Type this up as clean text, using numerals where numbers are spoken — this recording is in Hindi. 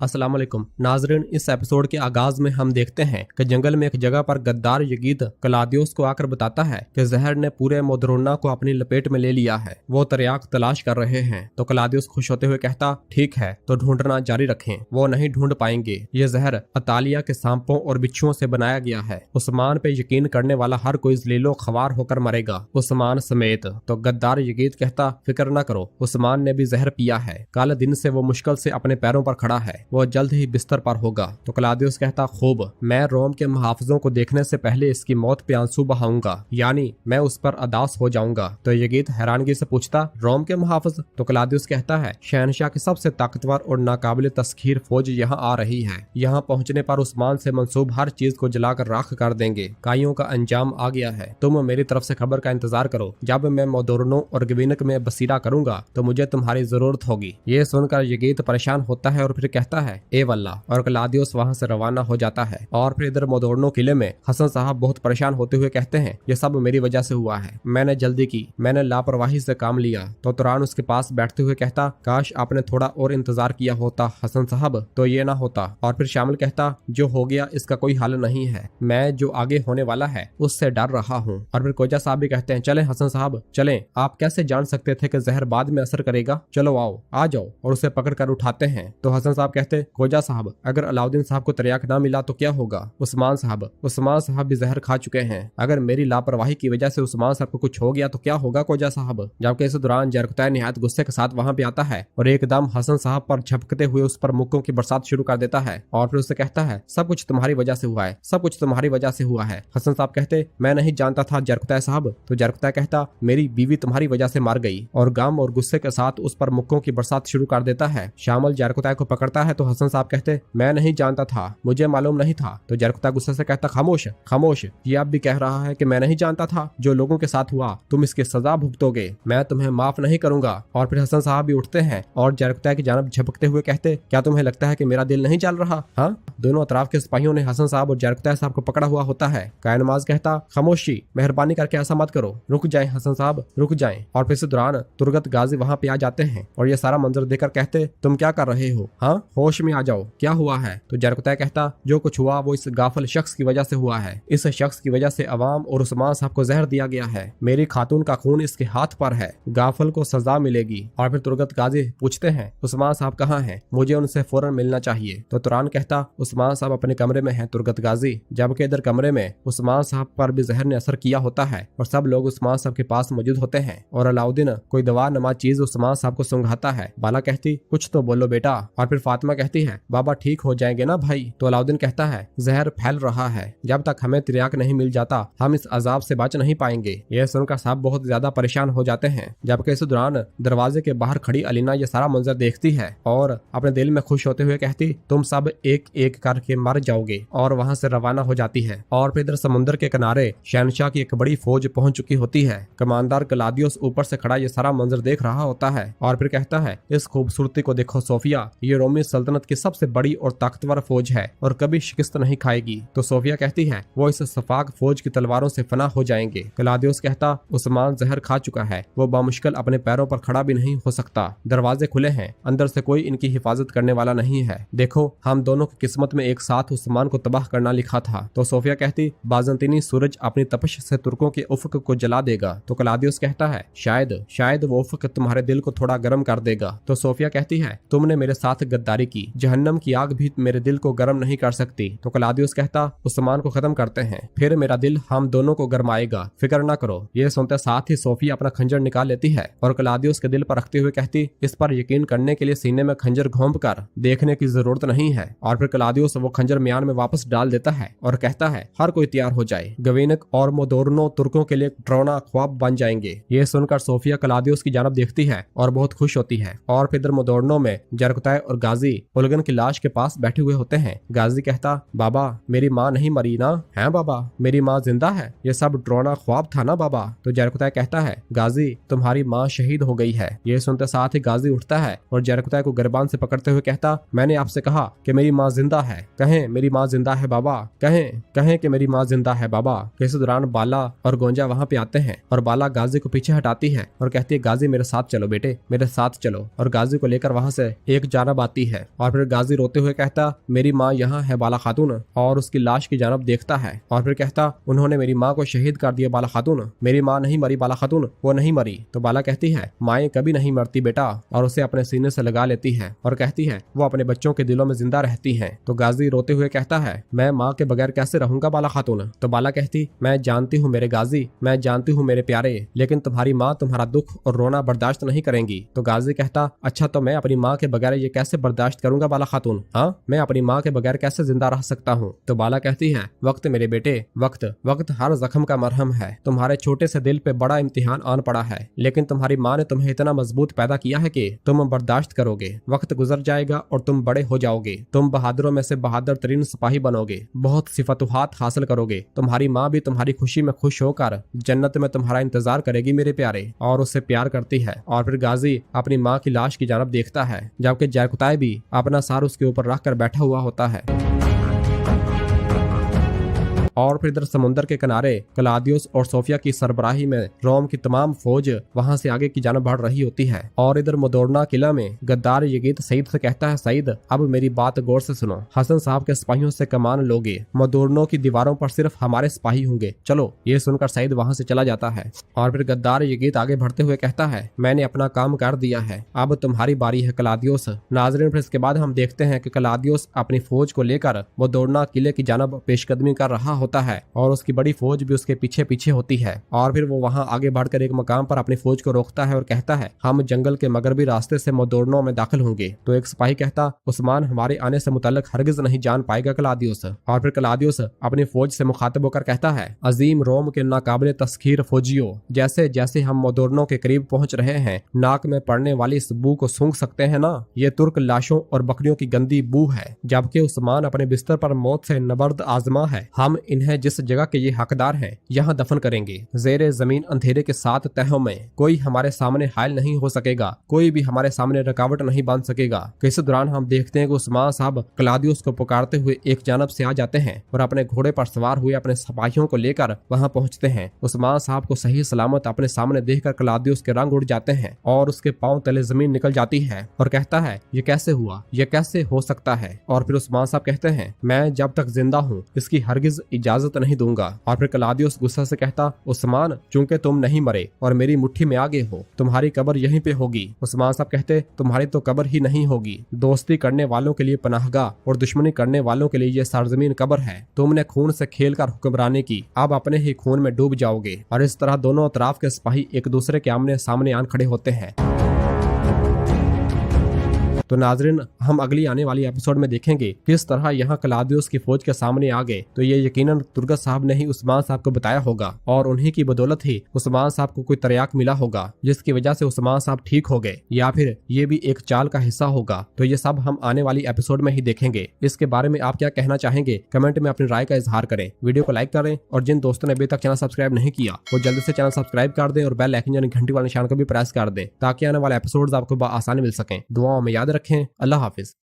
अस्सलाम वालेकुम नाजरीन, इस एपिसोड के आगाज में हम देखते हैं कि जंगल में एक जगह पर गद्दार यगीद क्लादियोस को आकर बताता है कि जहर ने पूरे मोदरोना को अपनी लपेट में ले लिया है। वो तरियाक तलाश कर रहे हैं तो क्लादियोस खुश होते हुए कहता, ठीक है तो ढूंढना जारी रखें, वो नहीं ढूंढ पाएंगे। ये जहर अतालिया के सांपों और बिच्छुओं से बनाया गया है। उस्मान पे यकीन करने वाला हर कोई जलीलो खवार होकर मरेगा, उस्मान समेत। तो गद्दार यगीद कहता, फिक्र न करो, उस्मान ने भी जहर पिया है। कल दिन से वो मुश्किल से अपने पैरों पर खड़ा है, वो जल्द ही बिस्तर पर होगा। तो क्लादियुस कहता, खूब, मैं रोम के मुहाफिजों को देखने से पहले इसकी मौत पे आंसू बहाऊंगा, यानी मैं उस पर अदास हो जाऊंगा। तो यगीद हैरानगी से पूछता, रोम के मुहाफिज? तो क्लादियुस कहता है, शहनशाह की सबसे ताकतवर और नाकाबिल तस्खीर फौज यहाँ आ रही है। यहाँ पहुँचने पर उस्मान से मंसूब हर चीज को जलाकर राख कर देंगे। काइयों का अंजाम आ गया है, तुम मेरी तरफ से खबर का इंतजार करो। जब मैं मोदोरनो और गवीनक में बसीरा करूंगा तो मुझे तुम्हारी जरूरत होगी। ये सुनकर यगीद परेशान होता है और फिर कहता है, ए वल्ला, और क्लादियुस वहां से रवाना हो जाता है। और फिर इधर मोदोरनो किले में हसन साहब बहुत परेशान होते हुए कहते हैं, ये सब मेरी वजह से हुआ है, मैंने जल्दी की, मैंने लापरवाही से काम लिया। तो तुरान उसके पास बैठते हुए कहता, काश आपने थोड़ा और इंतजार किया होता हसन साहब, तो ये ना होता। और फिर शामिल कहता, जो हो गया इसका कोई हल नहीं है, मैं जो आगे होने वाला है उससे डर रहा हूँ। और फिर कोजा साहब भी कहते हैं, चले हसन साहब चलें, आप कैसे जान सकते थे कि जहर बाद में असर करेगा, चलो आओ, आ जाओ। और उसे पकड़ कर उठाते हैं। तो हसन साहब कहते, खोजा साहब, अगर अलाउद्दीन साहब को तरियाक ना मिला तो क्या होगा? उस्मान साहब भी जहर खा चुके हैं, अगर मेरी लापरवाही की वजह से उस्मान साहब को कुछ हो गया तो क्या होगा खोजा साहब? जबकि इस दौरान जरकुतै निहायत गुस्से के साथ वहां पे आता है और एकदम हसन साहब पर झपकते हुए उस पर मुक्कों की बरसात शुरू कर देता है। और फिर उससे कहता है, सब कुछ तुम्हारी वजह से हुआ है, सब कुछ तुम्हारी वजह से हुआ है। हसन साहब कहते, मैं नहीं जानता था जरकुतै साहब। तो जरकुतै कहता, मेरी बीवी तुम्हारी वजह से मार गई। और गम और गुस्से के साथ उस पर मुक्कों की बरसात शुरू कर देता है। शामिल जरकुतै को पकड़ता है तो हसन साहब कहते, मैं नहीं जानता था, मुझे मालूम नहीं था। तो जरकुतै गुस्से से कहता, खामोश खामोश, ये अब भी कह रहा है कि मैं नहीं जानता था। जो लोगों के साथ हुआ तुम इसकी सजा भुगतोगे, मैं तुम्हें माफ नहीं करूंगा। और फिर हसन साहब भी उठते हैं और जरकुतै की जानब झपकते हुए कहते, क्या तुम्हें लगता है कि मेरा दिल नहीं जल रहा? हाँ। दोनों अतराफ के सिपाहियों ने हसन साहब और जरकुतै साहब को पकड़ा हुआ होता है। कायनमाज कहता, खामोशी, मेहरबानी करके ऐसा मत करो, रुक जाए हसन साहब, रुक जाए। और फिर इस दौरान तुरगत गाजी वहाँ पे आ जाते हैं और ये सारा मंजर देखकर कहते, तुम क्या कर रहे हो? हाँ, होश में आ जाओ, क्या हुआ है? तो जरकुतै कहता, जो कुछ हुआ वो इस गाफिल शख्स की वजह से हुआ है। इस शख्स की वजह से अवाम और उस्मान साहब को जहर दिया गया है। मेरी खातून का खून इसके हाथ पर है, गाफिल को सजा मिलेगी। और फिर तुरगत गाजी पूछते हैं, उस्मान साहब कहाँ हैं? मुझे उनसे फौरन मिलना चाहिए। तो तुरान कहता, उस्मान साहब अपने कमरे में हैं तुरगत गाजी। जबकि इधर कमरे में उस्मान साहब पर भी जहर ने असर किया होता है और सब लोग उस्मान साहब के पास मौजूद होते हैं। और अलाउद्दीन कोई दवा नमा चीज उस्मान साहब को सुंघाता है। बाला कहती, कुछ तो बोलो बेटा। और फिर फातिमा कहती है, बाबा ठीक हो जाएंगे ना भाई? तो अलाउद्दीन कहता है, जहर फैल रहा है, जब तक हमें तिरयाक नहीं मिल जाता हम इस अजाब से बच नहीं पाएंगे। यह सुनकर साहब बहुत ज्यादा परेशान हो जाते हैं। जबकि इस दौरान दरवाजे के बाहर खड़ी अलीना ये सारा मंजर देखती है और अपने दिल में खुश होते हुए कहती, तुम सब एक एक करके मर जाओगे। और वहाँ से रवाना हो जाती है। और फिर इधर समुद्र के किनारे शहनशाह की एक बड़ी फौज पहुंच चुकी होती है। कमांडर क्लादियुस ऊपर से खड़ा ये सारा मंजर देख रहा होता है और फिर कहता है, इस खूबसूरती को देखो सोफिया, ये रोमी सल्तनत की सबसे बड़ी और ताकतवर फौज है और कभी शिकस्त नहीं खाएगी। तो सोफिया कहती है, वो इस सफाक फौज की तलवारों से फना हो जाएंगे। क्लादियुस कहता, उस्मान जहर खा चुका है, वो बामुश्किल अपने पैरों पर खड़ा भी नहीं हो सकता। दरवाजे खुले हैं, अंदर से कोई इनकी हिफाजत करने वाला नहीं है। देखो, हम दोनों की किस्मत में एक साथ उस्मान को तबाह करना लिखा था। तो सोफिया कहती, बाजंतीनी सूरज अपनी तपश से तुर्कों के उफ़क़ को जला देगा। तो क्लादियुस कहता है, शायद वो उफ़क़ तुम्हारे दिल को थोड़ा गर्म कर देगा। तो सोफिया कहती है, तुमने मेरे साथ गद्दारी की, जहन्नम की आग भी मेरे दिल को गर्म नहीं कर सकती। तो क्लादियुस कहता, उस्मान को खत्म करते हैं, फिर मेरा दिल हम दोनों को गरमाएगा, फिक्र न करो। ये सुनते साथ ही सोफिया अपना खंजर निकाल लेती है और क्लादियुस के दिल पर रखते हुए कहती, इस पर यकीन करने के लिए सीने में खंजर घोंप कर देखने की जरूरत नहीं है। और फिर क्लादियुस वो खंजर म्यान में वापस डाल देता है और कहता है, हर कोई तैयार हो जाए, गवीनक और मोदोरनो तुर्कों के लिए डरावना ख्वाब बन जाएंगे। ये सुनकर सोफिया क्लादियुस की जानब देखती है और बहुत खुश होती है। और फिर इधर मोदोरनो में जरकुतै और गाजी उलगन की लाश के पास बैठे हुए होते हैं। गाजी कहता, बाबा मेरी माँ नहीं मरी ना? है बाबा, मेरी माँ जिंदा है, ये सब डरावना ख्वाब था ना बाबा? तो जरकुतै कहता है, गाजी तुम्हारी माँ शहीद हो गई है। ये सुनते साथ ही गाजी उठता है और जरकुतै को गिरबान से पकड़ते हुए कहता, मैंने आपसे कहा कि मेरी माँ जिंदा है, कहें मेरी माँ जिंदा है बाबा, कहें कि मेरी माँ जिंदा है बाबा। इस दौरान बाला और गोंजा वहाँ पे आते हैं और बाला गाजी को पीछे हटाती है और कहती है, गाजी मेरे साथ चलो बेटे, मेरे साथ चलो। और गाजी को लेकर वहाँ से एक जानब आती है और फिर गाजी रोते हुए कहता, मेरी माँ यहाँ है बाला खातून, और उसकी लाश की जानब देखता है और फिर कहता, उन्होंने मेरी माँ को शहीद कर दिया बाला खातून, मेरी माँ नहीं मरी बाला खातून, वो नहीं मरी। तो बाला कहती है, माएँ कभी नहीं मरती बेटा, और उसे अपने सीने से लगा लेती है और कहती है वो अपने बच्चों के दिलों में जिंदा रहती हैं। तो गाजी रोते हुए कहता है, मैं माँ के बगैर कैसे रहूंगा बाला खातून। तो बाला कहती, मैं जानती हूँ मेरे गाजी, मैं जानती हूँ मेरे प्यारे, लेकिन तुम्हारी माँ तुम्हारा दुख और रोना बर्दाश्त नहीं करेंगी। तो गाजी कहता, अच्छा तो मैं अपनी माँ के बगैर ये कैसे बर्दाश्त करूंगा बाला खातून, हाँ मैं अपनी माँ के बगैर कैसे जिंदा रह सकता हूँ। तो बाला कहती है, वक्त मेरे बेटे, वक्त वक्त हर जख्म का मरहम है, तुम्हारे छोटे से दिल पे बड़ा इम्तिहान आन पड़ा है, लेकिन तुम्हारी माँ ने तुम्हें इतना मजबूत पैदा किया है कि तुम बर्दाश्त करोगे। वक्त गुजर जाएगा और तुम बड़े हो जाओगे, तुम बहादुरों में से बहादुर तरीन सिपाही बनोगे, बहुत सिफतुहात हासिल करोगे। तुम्हारी माँ भी तुम्हारी खुशी में खुश होकर जन्नत में तुम्हारा इंतजार करेगी मेरे प्यारे, और उससे प्यार करती है। और फिर गाजी अपनी माँ की लाश की जानब देखता है, जबकि जरकुताई भी अपना सार उसके ऊपर रखकर बैठा हुआ होता है। और फिर इधर समुद्र के किनारे क्लाउदियस और सोफिया की सरबराही में रोम की तमाम फौज वहां से आगे की जानब बढ़ रही होती है। और इधर मोदोरना किला में गद्दार यगीत सईद से कहता है, सईद अब मेरी बात गौर से सुनो, हसन साहब के सिपाहियों से कमान लोगे, मोदोरनों की दीवारों पर सिर्फ हमारे सिपाही होंगे, चलो। ये सुनकर सईद वहां से चला जाता है। और फिर गद्दार यगीत आगे बढ़ते हुए कहता है, मैंने अपना काम कर दिया है, अब तुम्हारी बारी है क्लाउदियस। नाज़रीन, फिर इसके बाद हम देखते हैं कि क्लाउदियस अपनी फौज को लेकर मोदोरना किले की जानब पेशकदमी कर रहा होता है और उसकी बड़ी फौज भी उसके पीछे पीछे होती है। और फिर वो वहां आगे बढ़कर एक मकाम पर अपनी फौज को रोकता है और कहता है, हम जंगल के मगरबी रास्ते से मोदोरनों में दाखिल होंगे। तो एक सिपाही कहता, उस्मान हमारे आने से मुतल्लिक हरगिज नहीं जान पाएगा क्लाउदियस। और फिर क्लाउदियस अपनी फौज से मुखातिब होकर कहता है, अजीम रोम के नाकाबिले तस्खीर फौजियों, जैसे जैसे हम मोदोरनों के करीब पहुंच रहे हैं, नाक में पड़ने वाली इस बू को सूंघ सकते हैं ना, ये तुर्क लाशों और बकरियों की गंदी बू है, जबकि उस्मान अपने बिस्तर पर मौत से नबर्द आजमा है। हम इन्हें जिस जगह के ये हकदार हैं यहाँ दफन करेंगे, जेरे जमीन अंधेरे के 7 तहों में। कोई हमारे सामने हायल नहीं हो सकेगा, कोई भी हमारे सामने रुकावट नहीं बन सकेगा। इस दौरान हम देखते हैं कि उस्मान साहब क्लाउदियस को पुकारते हुए एक जानब से आ जाते हैं और अपने घोड़े पर सवार हुए अपने सिपाहियों को लेकर वहां पहुंचते हैं। उस्मान साहब को सही सलामत अपने सामने देखकर क्लाउदियस के रंग उड़ जाते हैं और उसके पांव तले जमीन निकल जाती है और कहता है, ये कैसे हुआ, ये कैसे हो सकता है। और फिर उस्मान साहब कहते हैं, मैं जब तक जिंदा हूँ इसकी हरगिज इजाजत नहीं दूंगा। और फिर क्लाउदियस गुस्सा से कहता, उस्मान चूंकि तुम नहीं मरे और मेरी मुट्ठी में आ गए हो, तुम्हारी कब्र यहीं पे होगी। उस्मान साहब कहते, तुम्हारी तो कब्र ही नहीं होगी, दोस्ती करने वालों के लिए पनाहगाह और दुश्मनी करने वालों के लिए ये सरजमीन कब्र है। तुमने खून से खेलकर हुक्मरानी की, अब अपने ही खून में डूब जाओगे। और इस तरह दोनों तरफ के सिपाही एक दूसरे के आमने सामने आन खड़े होते हैं। तो नाजरीन, हम अगली आने वाली एपिसोड में देखेंगे किस तरह यहाँ क्लाउदियस की फौज के सामने आ गए। तो ये यकीनन तुर्गत साहब ने ही उस्मान साहब को बताया होगा और उन्हीं की बदौलत ही उस्मान साहब को कोई तरियाक मिला होगा, जिसकी वजह से उस्मान साहब ठीक हो गए, या फिर ये भी एक चाल का हिस्सा होगा। तो ये सब हम आने वाली एपिसोड में ही देखेंगे। इसके बारे में आप क्या कहना चाहेंगे, कमेंट में अपनी राय का इजहार करें, वीडियो को लाइक करें और जिन दोस्तों ने अभी तक चैनल सब्सक्राइब नहीं किया वो जल्दी से चैनल सब्सक्राइब कर दें और बेल आइकन यानी घंटी वाले निशान को भी प्रेस कर दें, ताकि आने वाले एपिसोड्स आपको आसानी मिल सकें। दुआओं में याद रखें। अल्लाह हाफिज।